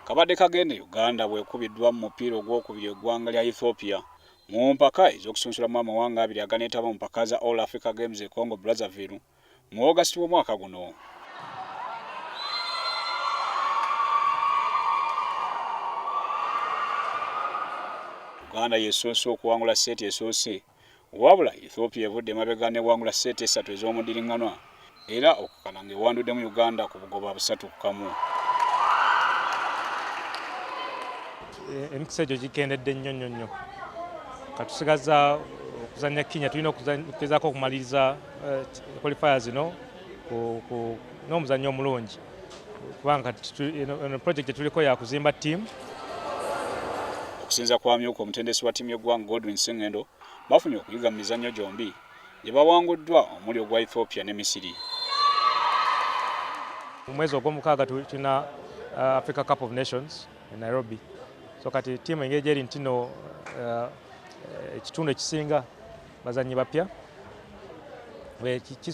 kabadde kagende Uganda bwekubiddwa mu mupiira ogwokubiri eggwanga lya Ethiopia mu mpaka ez'okusunsulamu amawanga abiri aganeetaba mu mpaka za All Africa Games e Congo Brazzaville mu August w'omwaka guno. Uganda yesoose okuwangula seeti esoose wabula Ethiopia evudde emabega n'ewangula seeti esatu ez'omudiringanwa era okukana ng'ewandudde mu Uganda ku bugoba 3-1. Emikisa egyo gikendedde nnyo katusigaza okuzannya Kenya tulina okugezaako okumaliriza qualifiers zino n'omuzannyo omulungi kubanga project tuliko ya kuzimba ttiimu. Okusinza kwa myuka omutendesi wa ttiimu y'eggwanga Godwin Sengendo bafunye okuyiga mu mizannyo gyombi gye bawanguddwa omuli ogwa Ethiopia ne Misiri. Mu mwezi ogw'omukaaga tulina Africa Cup of Nations in Nairobi. So kati ttiimu engeri gyeri ntino ekitundu ekisinga bazannyi bapya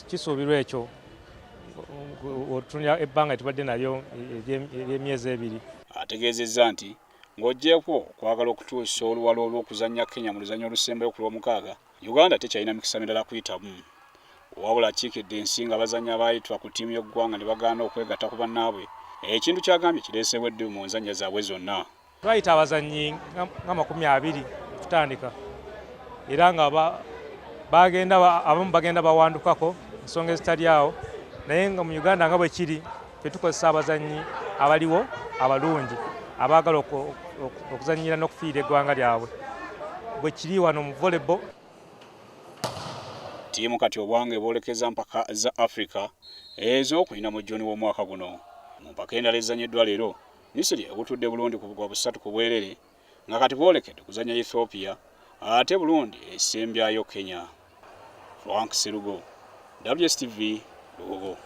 kisuubirwa ekyo otunira ebbanga tubadde nalyo ery'emyezi 2. Ategeezezza nti ng'oggyeko okwagala okutuusa oluwalo olw'okuzannya Kenya mu luzannya olusembayo ku Lwomukaaga, Uganda tekyalina mikisa mirala kuyitamu. Wabula akiikidde ensi nga abazannyi abaayitibwa ku ttiimu y'eggwanga ne bagaana okwegatta ku bannaabwe, ekintu kyagambye kireesebwa eddibu mu nzannya zaabwe zonna. Twayita abazannyi nga 20 tutandika era nga abamu bagenda bawandukako ensonga ezitali awo, naye nga mu Uganda nga bwe kiri ffe tukozesa abazannyi abaliwo abalungi abaagala okuzannyira n'okufiira eggwanga lyabwe bwe kiri wano mu volleyball. Ttiimu kati obwange boolekeza mpaka za Africa ez'okulina mu Juni w'omwaka guno. Mu mpaka endala ezannyiddwa leero, Misiri ebutudde Burundi ku bugoba 3 ku bwerere nga kati boolekedde kuzannya Ethiopia ate Burundi esembyayo Kenya. Frank Serugo, WSTV, Lugogo.